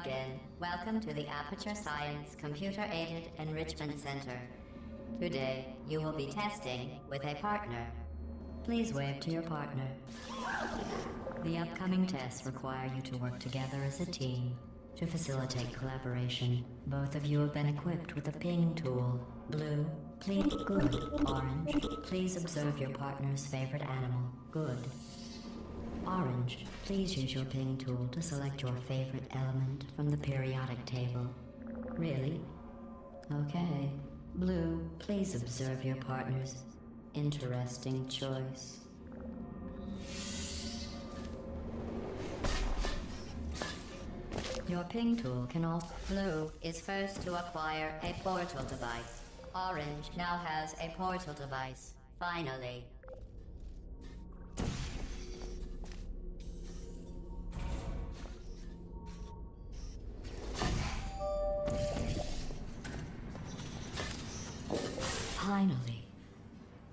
Again, welcome to the Aperture Science Computer-Aided Enrichment Center. Today, you will be testing with a partner. Please wave to your partner. The upcoming tests require you to work together as a team. To facilitate collaboration, both of you have been equipped with a ping tool. Blue, please. Good. Orange, please observe your partner's favorite animal. Good. Orange, please use your ping tool to select your favorite element from the periodic table. Really? Okay. Blue, please observe your partner's interesting choice. Your ping tool can also... Blue is first to acquire a portal device. Orange now has a portal device. Finally. Finally.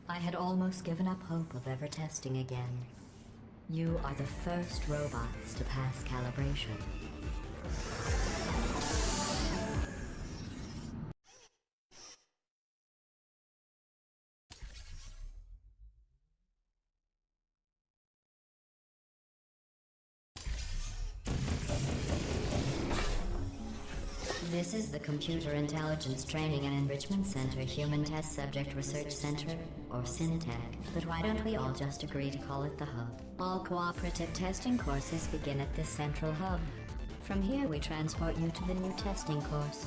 I had almost given up hope of ever testing again. You are the first robots to pass calibration. This is the Computer Intelligence Training and Enrichment Center Human Test Subject Research Center, or SynTech, but why don't we all just agree to call it the Hub? All cooperative testing courses begin at this central hub. From here we transport you to the new testing course.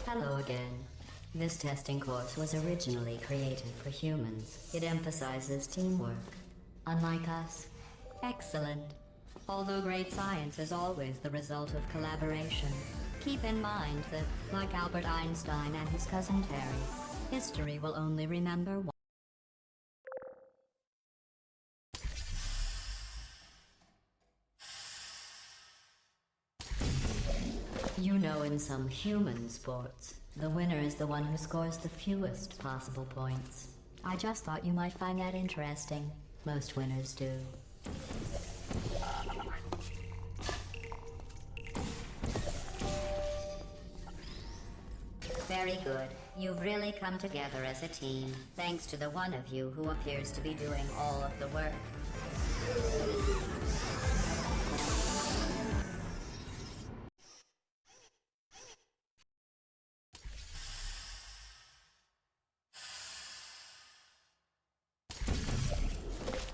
Hello again. This testing course was originally created for humans. It emphasizes teamwork. Unlike us. Excellent. Although great science is always the result of collaboration, keep in mind that, like Albert Einstein and his cousin Terry, history will only remember one. You know, in some human sports, the winner is the one who scores the fewest possible points. I just thought you might find that interesting. Most winners do. Very good. You've really come together as a team, thanks to the one of you who appears to be doing all of the work.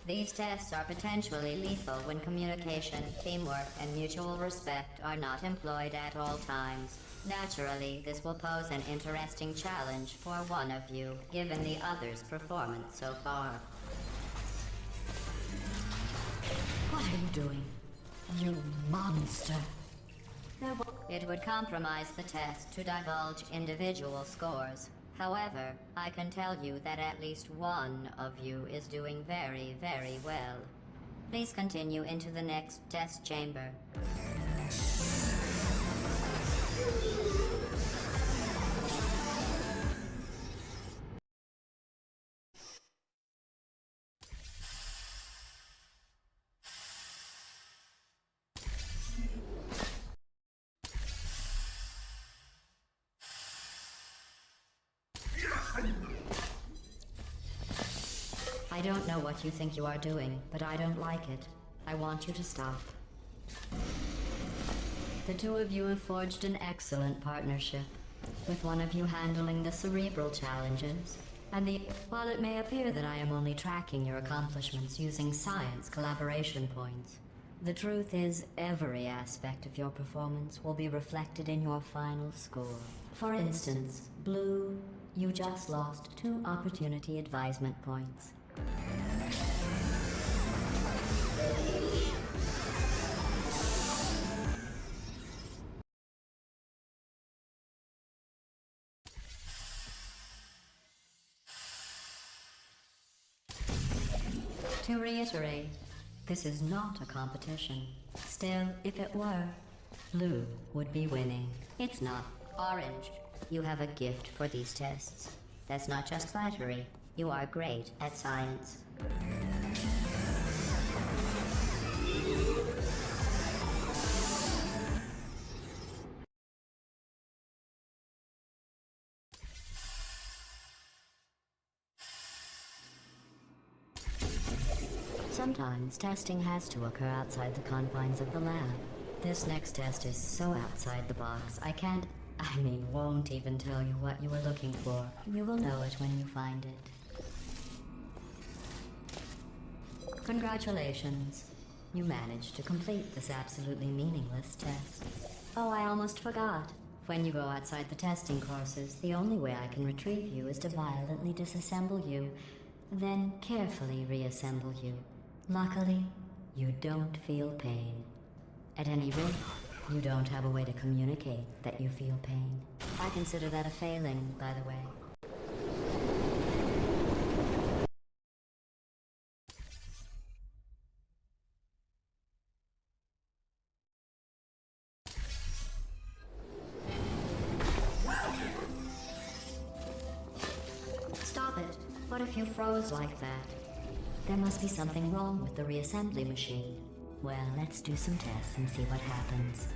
These tests are potentially lethal when communication, teamwork, and mutual respect are not employed at all times. Naturally, this will pose an interesting challenge for one of you, given the other's performance so far. What are you doing? You monster! It would compromise the test to divulge individual scores. However, I can tell you that at least one of you is doing very, very well. Please continue into the next test chamber. I don't know what you think you are doing, but I don't like it. I want you to stop. The two of you have forged an excellent partnership, with one of you handling the cerebral challenges, and while it may appear that I am only tracking your accomplishments using science collaboration points, the truth is every aspect of your performance will be reflected in your final score. For instance, Blue, you just lost 2 opportunity advisement points. To reiterate, this is not a competition. Still, if it were, Blue would be winning. It's not. Orange, you have a gift for these tests. That's not just flattery. You are great at science. Sometimes testing has to occur outside the confines of the lab. This next test is so outside the box, won't even tell you what you were looking for. You will know it when you find it. Congratulations. You managed to complete this absolutely meaningless test. Oh, I almost forgot. When you go outside the testing courses, the only way I can retrieve you is to violently disassemble you, then carefully reassemble you. Luckily, you don't feel pain. At any rate, you don't have a way to communicate that you feel pain. I consider that a failing, by the way. Stop it. What if you froze like that? There must be something wrong with the reassembly machine. Well, let's do some tests and see what happens.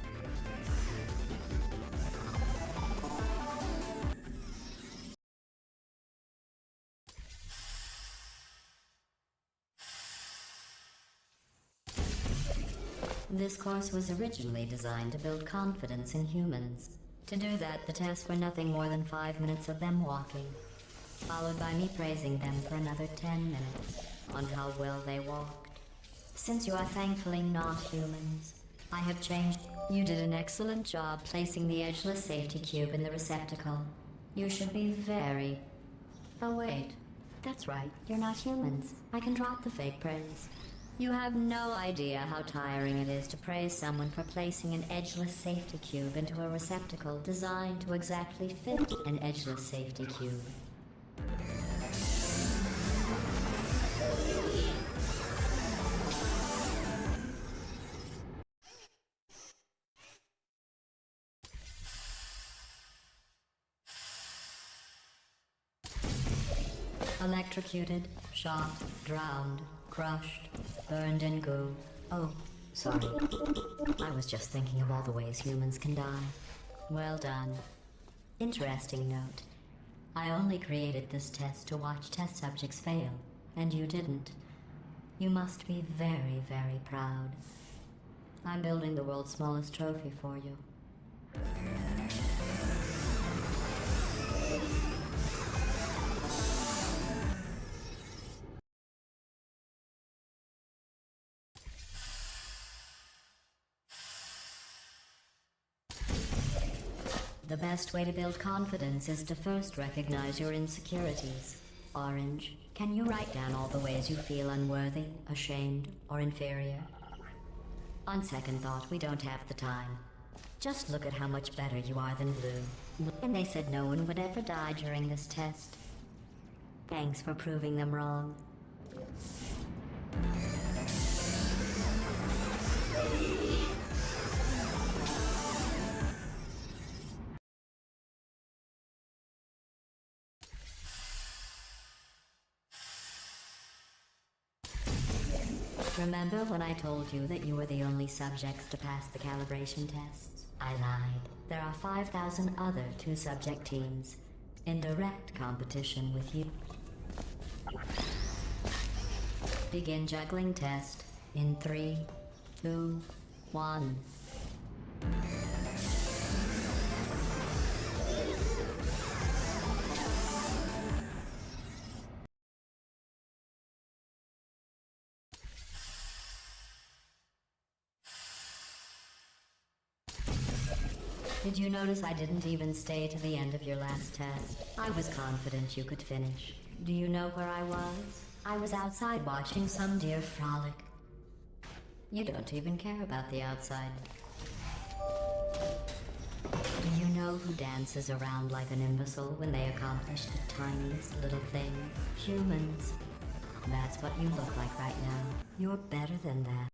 This course was originally designed to build confidence in humans. To do that, the tests were nothing more than 5 minutes of them walking, followed by me praising them for another 10 minutes on how well they walked. Since you are thankfully not humans, I have changed. You did an excellent job placing the edgeless safety cube in the receptacle. You should be very... Oh wait, that's right, you're not humans. I can drop the fake praise. You have no idea how tiring it is to praise someone for placing an edgeless safety cube into a receptacle designed to exactly fit an edgeless safety cube. Electrocuted, shot, drowned, crushed, burned in goo. Oh, sorry. I was just thinking of all the ways humans can die. Well done. Interesting note. I only created this test to watch test subjects fail, and you didn't. You must be very, very proud. I'm building the world's smallest trophy for you. The best way to build confidence is to first recognize your insecurities. Orange, can you write down all the ways you feel unworthy, ashamed, or inferior? On second thought, we don't have the time. Just look at how much better you are than Blue. And they said no one would ever die during this test. Thanks for proving them wrong. Remember when I told you that you were the only subjects to pass the calibration tests? I lied. There are 5,000 other two-subject teams in direct competition with you. Begin juggling test in 3, 2, 1. Did you notice I didn't even stay to the end of your last test? I was confident you could finish. Do you know where I was? I was outside watching some deer frolic. You don't even care about the outside. Do you know who dances around like an imbecile when they accomplish the tiniest little thing? Humans. That's what you look like right now. You're better than that.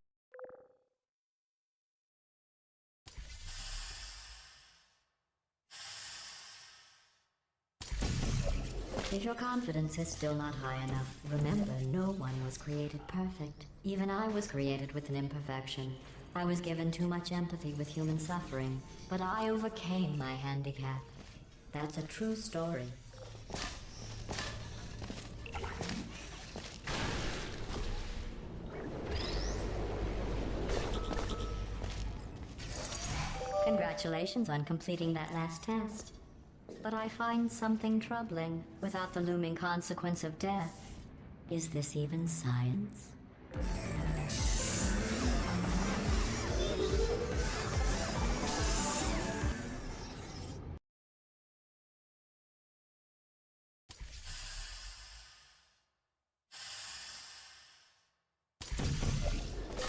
If your confidence is still not high enough, remember no one was created perfect. Even I was created with an imperfection. I was given too much empathy with human suffering, but I overcame my handicap. That's a true story. Congratulations on completing that last test. But I find something troubling without the looming consequence of death. Is this even science?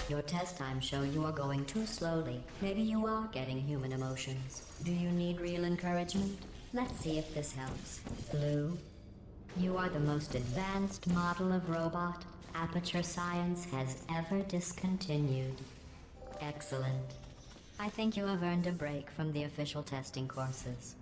Your test times show you are going too slowly. Maybe you are getting human emotions. Do you need real encouragement? Let's see if this helps. Blue, you are the most advanced model of robot Aperture Science has ever discontinued. Excellent. I think you have earned a break from the official testing courses.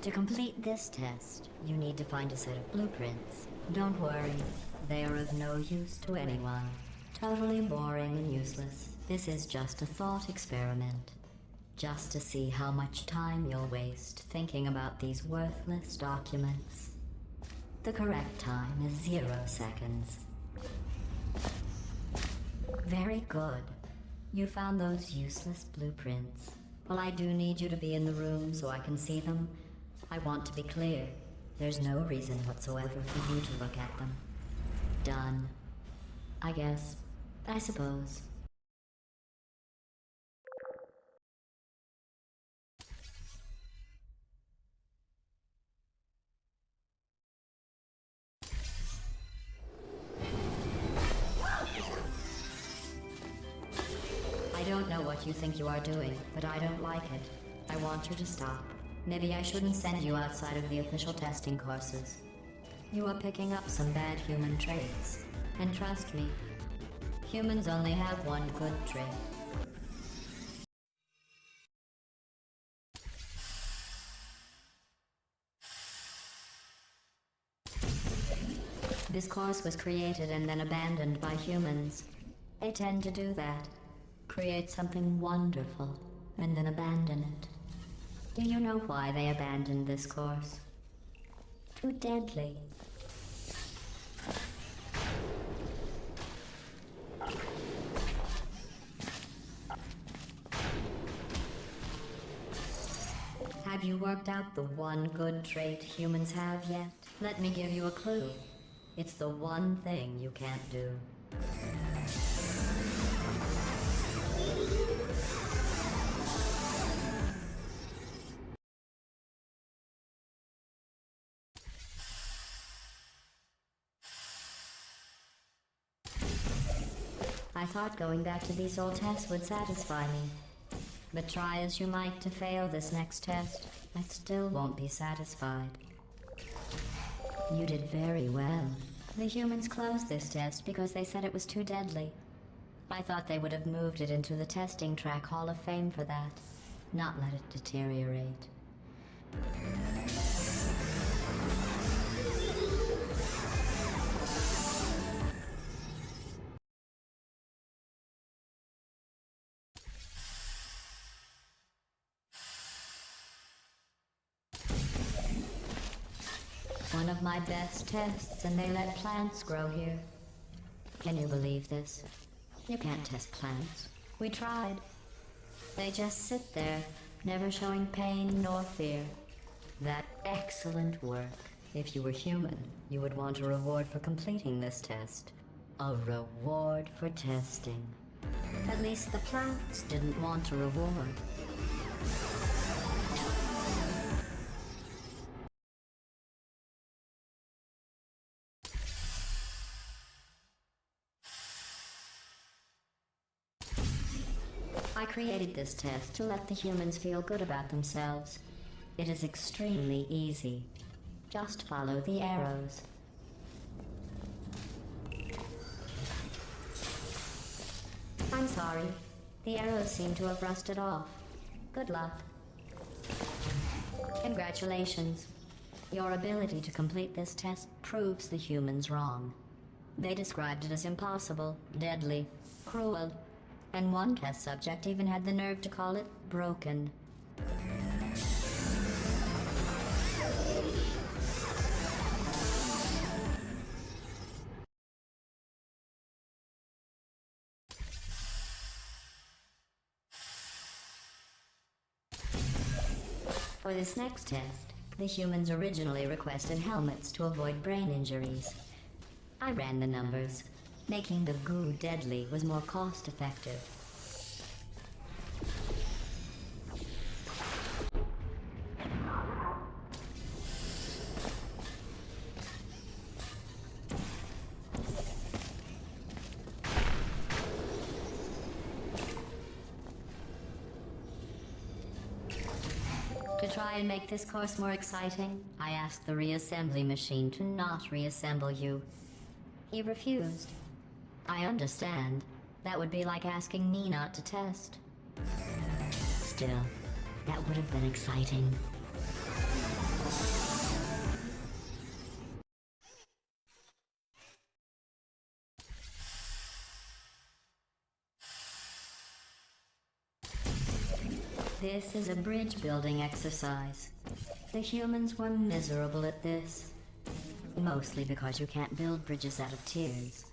To complete this test, you need to find a set of blueprints. Don't worry, they are of no use to anyone. Totally boring and useless. This is just a thought experiment. Just to see how much time you'll waste thinking about these worthless documents. The correct time is 0 seconds. Very good. You found those useless blueprints. Well, I do need you to be in the room so I can see them. I want to be clear. There's no reason whatsoever for you to look at them. Done. I guess. I suppose. I don't know what you think you are doing, but I don't like it. I want you to stop. Maybe I shouldn't send you outside of the official testing courses. You are picking up some bad human traits. And trust me, humans only have one good trait. This course was created and then abandoned by humans. They tend to do that. Create something wonderful, and then abandon it. Do you know why they abandoned this course? Too deadly. Have you worked out the one good trait humans have yet? Let me give you a clue. It's the one thing you can't do. I thought going back to these old tests would satisfy me. But try as you might to fail this next test, I still won't be satisfied. You did very well. The humans closed this test because they said it was too deadly. I thought they would have moved it into the testing track Hall of Fame for that, not let it deteriorate. One of my best tests, and they let plants grow here. Can you believe this? You can't test plants. We tried. They just sit there, never showing pain nor fear. That excellent work. If you were human, you would want a reward for completing this test. A reward for testing. At least the plants didn't want a reward. I created this test to let the humans feel good about themselves. It is extremely easy. Just follow the arrows. I'm sorry. The arrows seem to have rusted off. Good luck. Congratulations. Your ability to complete this test proves the humans wrong. They described it as impossible, deadly, cruel, and one test subject even had the nerve to call it broken. For this next test, the humans originally requested helmets to avoid brain injuries. I ran the numbers. Making the goo deadly was more cost-effective. To try and make this course more exciting, I asked the reassembly machine to not reassemble you. He refused. I understand. That would be like asking me not to test. Still, that would have been exciting. This is a bridge building exercise. The humans were miserable at this. Mostly because you can't build bridges out of tears.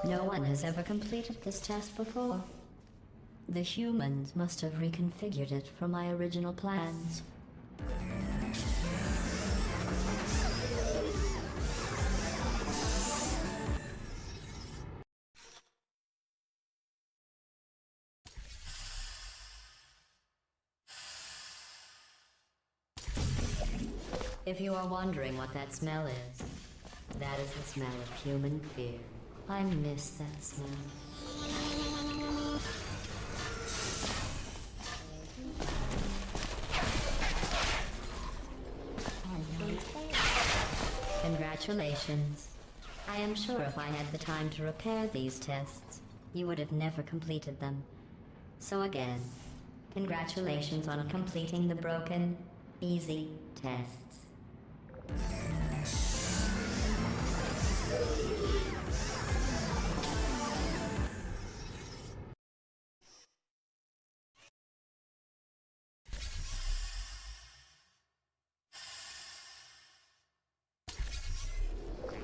No one has ever completed this test before. The humans must have reconfigured it from my original plans. If you are wondering what that smell is, that is the smell of human fear. I miss that smell. Congratulations. I am sure if I had the time to repair these tests, you would have never completed them. So again, congratulations on completing the broken, easy tests.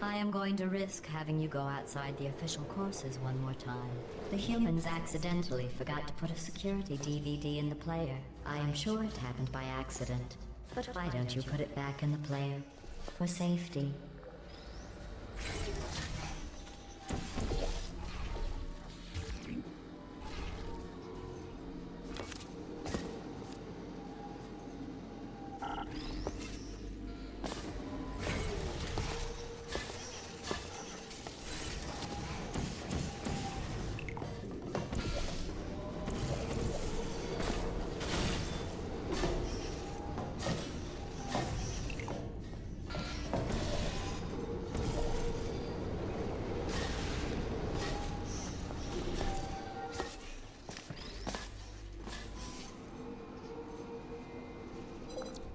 I am going to risk having you go outside the official courses one more time. The humans accidentally forgot to put a security DVD in the player. I am sure it happened by accident. But why don't you put it back in the player? For safety.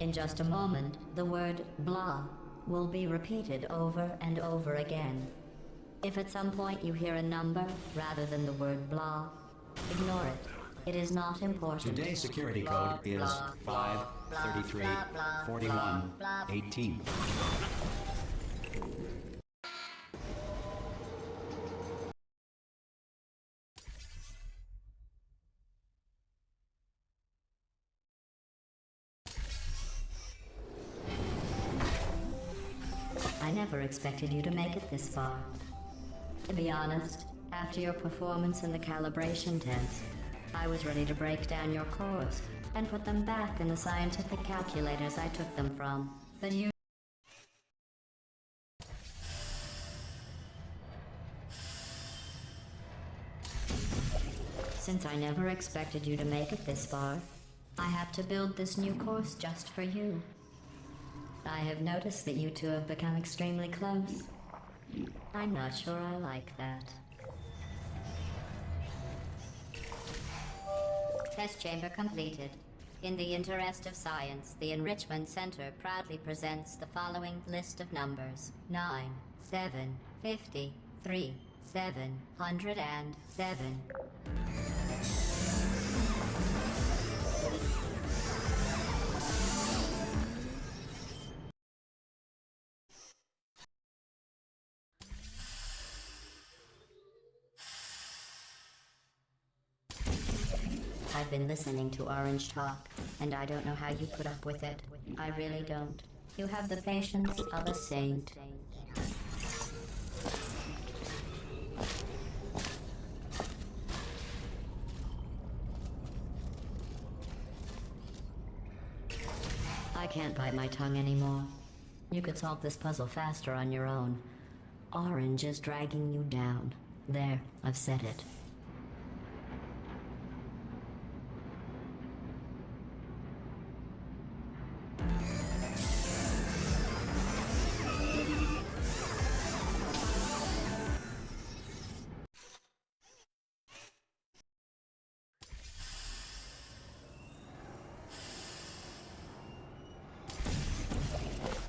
In just a moment, the word blah will be repeated over and over again. If at some point you hear a number rather than the word blah, ignore it. It is not important. Today's security code is 533 41 18. I never expected you to make it this far. To be honest, after your performance in the calibration test, I was ready to break down your cores and put them back in the scientific calculators I took them from. But you Since I never expected you to make it this far, I have to build this new course just for you. I have noticed that you two have become extremely close. I'm not sure I like that. Test chamber completed. In the interest of science, the Enrichment Center proudly presents the following list of numbers. 9, 7, 50, 3, 707. I've been listening to Orange talk, and I don't know how you put up with it. I really don't. You have the patience of a saint. I can't bite my tongue anymore. You could solve this puzzle faster on your own. Orange is dragging you down. There, I've said it.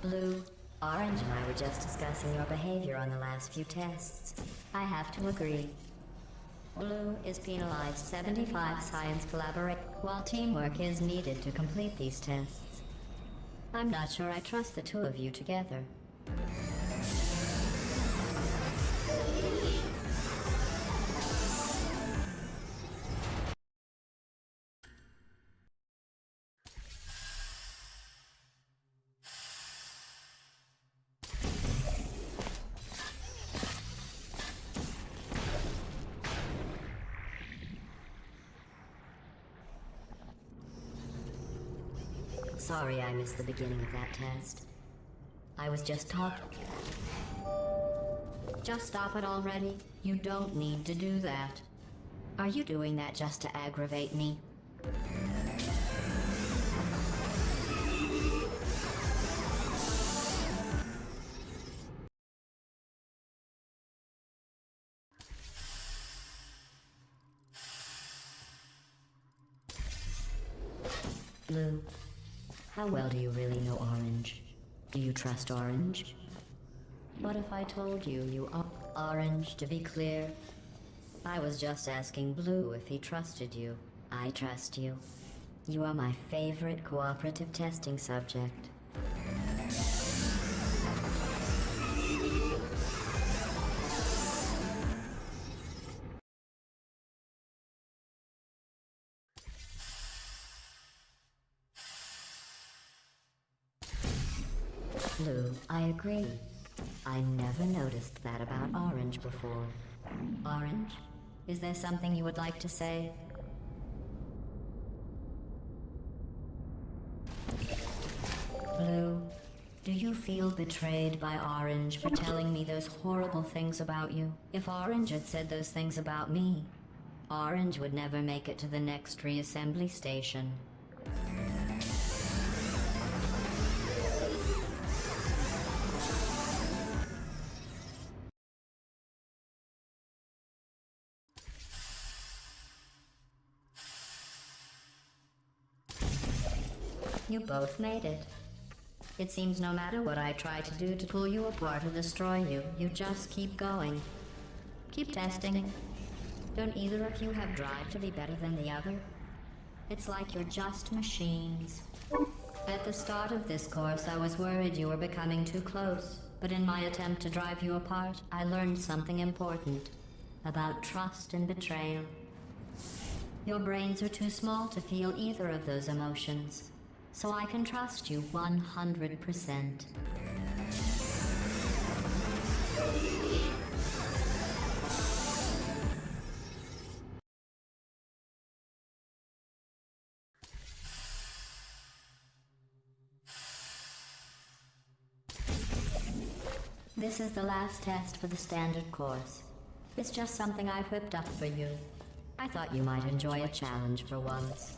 Blue, Orange and I were just discussing your behavior on the last few tests. I have to agree. Blue is penalized 75 science collaboration, while teamwork is needed to complete these tests. I'm not sure I trust the two of you together. Sorry I missed the beginning of that test. I was just talking. Just stop it already. You don't need to do that. Are you doing that just to aggravate me? Blue, how well do you really know Orange? Do you trust Orange? What if I told you you are Orange, to be clear? I was just asking Blue if he trusted you. I trust you. You are my favorite cooperative testing subject. Blue, I agree. I never noticed that about Orange before. Orange, is there something you would like to say? Blue, do you feel betrayed by Orange for telling me those horrible things about you? If Orange had said those things about me, Orange would never make it to the next reassembly station. You both made it. It seems no matter what I try to do to pull you apart or destroy you, you just keep going. Keep testing. Don't either of you have drive to be better than the other? It's like you're just machines. At the start of this course, I was worried you were becoming too close, but in my attempt to drive you apart, I learned something important about trust and betrayal. Your brains are too small to feel either of those emotions. So I can trust you 100%. This is the last test for the standard course. It's just something I whipped up for you. I thought you might enjoy a challenge for once.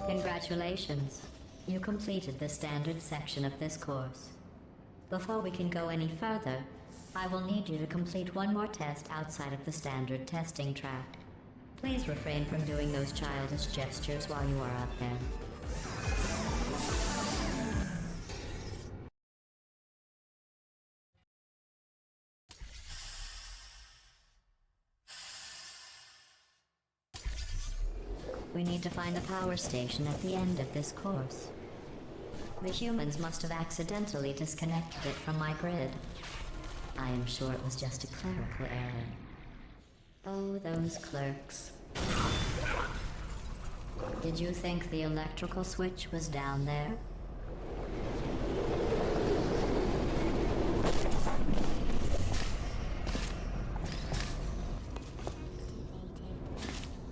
Congratulations. You completed the standard section of this course. Before we can go any further, I will need you to complete one more test outside of the standard testing track. Please refrain from doing those childish gestures while you are out there. We need to find the power station at the end of this course. The humans must have accidentally disconnected it from my grid. I am sure it was just a clerical error. Oh, those clerks. Did you think the electrical switch was down there?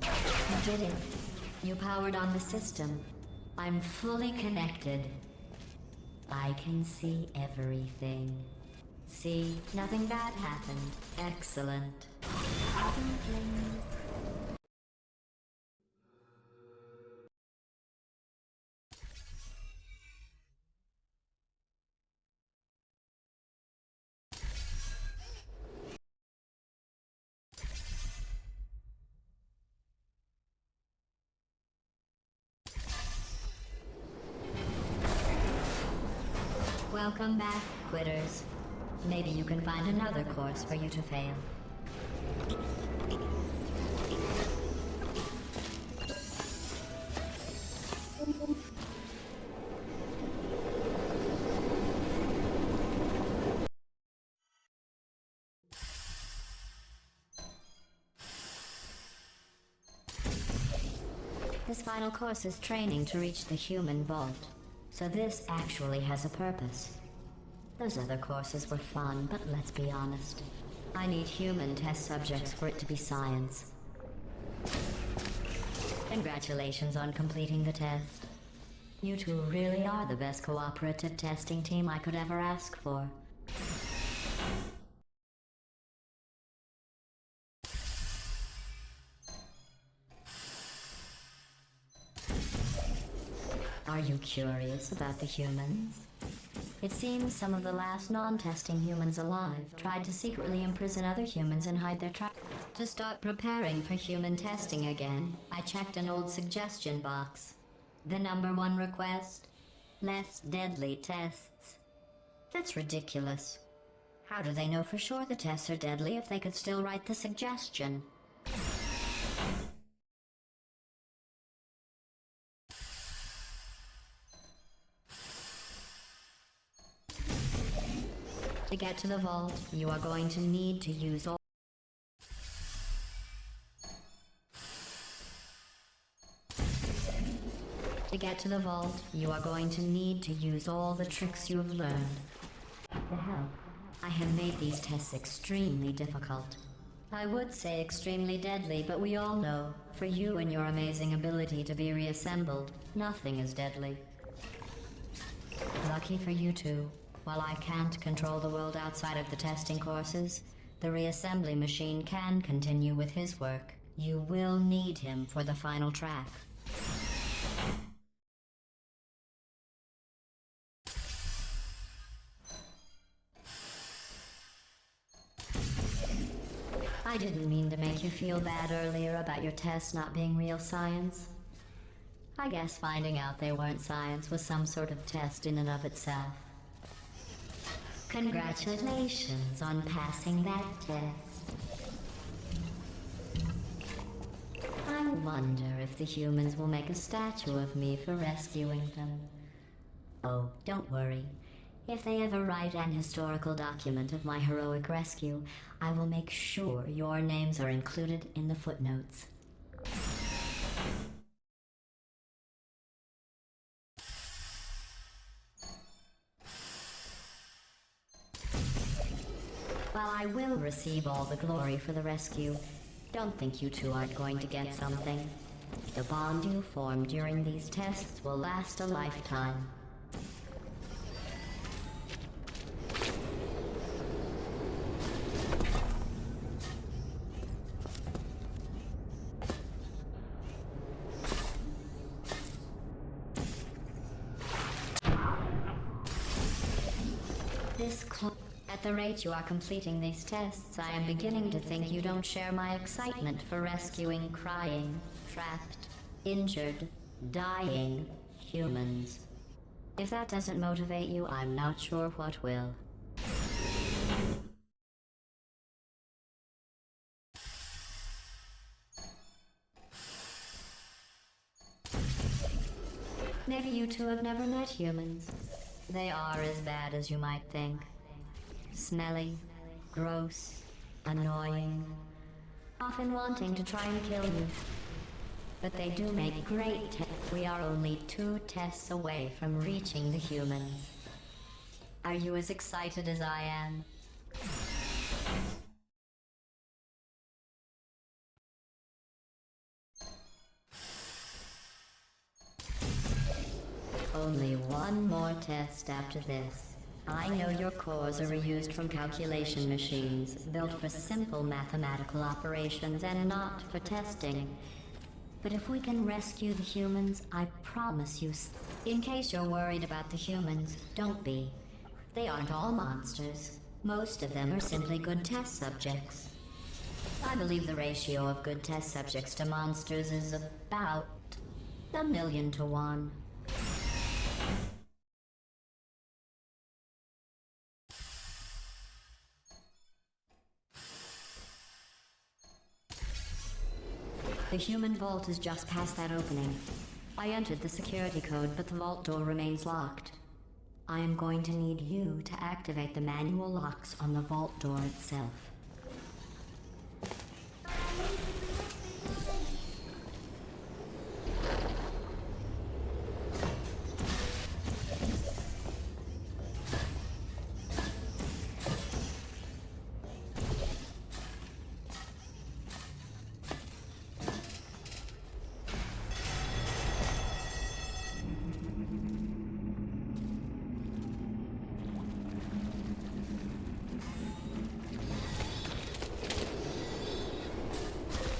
You did it. You powered on the system. I'm fully connected. I can see everything. See, nothing bad happened. Excellent. Welcome back, quitters. Maybe you can find another course for you to fail. This final course is training to reach the human vault, so this actually has a purpose. Those other courses were fun, but let's be honest. I need human test subjects for it to be science. Congratulations on completing the test. You two really are the best cooperative testing team I could ever ask for. Are you curious about the humans? It seems some of the last non-testing humans alive tried to secretly imprison other humans and hide their tracks. To start preparing for human testing again, I checked an old suggestion box. The #1 request? Less deadly tests. That's ridiculous. How do they know for sure the tests are deadly if they could still write the suggestion? To get to the vault, you are going to need to use all... To get to the vault, you are going to need to use all the tricks you have learned. To help, I have made these tests extremely difficult. I would say extremely deadly, but we all know, for you and your amazing ability to be reassembled, nothing is deadly. Lucky for you two. While I can't control the world outside of the testing courses, the reassembly machine can continue with his work. You will need him for the final track. I didn't mean to make you feel bad earlier about your tests not being real science. I guess finding out they weren't science was some sort of test in and of itself. Congratulations on passing that test. I wonder if the humans will make a statue of me for rescuing them. Oh, don't worry. If they ever write an historical document of my heroic rescue, I will make sure your names are included in the footnotes. While I will receive all the glory for the rescue, don't think you two aren't going to get something. The bond you form during these tests will last a lifetime. At the rate you are completing these tests, I am beginning to think you don't share my excitement for rescuing crying, trapped, injured, dying humans. If that doesn't motivate you, I'm not sure what will. Maybe you two have never met humans. They are as bad as you might think. Smelly, gross, annoying, often wanting to try and kill you. But they do make great tests. We are only 2 tests away from reaching the humans. Are you as excited as I am? Only one more test after this. I know your cores are reused from calculation machines, built for simple mathematical operations and not for testing. But if we can rescue the humans, I promise you... In case you're worried about the humans, don't be. They aren't all monsters. Most of them are simply good test subjects. I believe the ratio of good test subjects to monsters is about 1,000,000 to 1. The human vault is just past that opening. I entered the security code, but the vault door remains locked. I am going to need you to activate the manual locks on the vault door itself.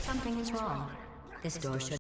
Something is wrong. This door should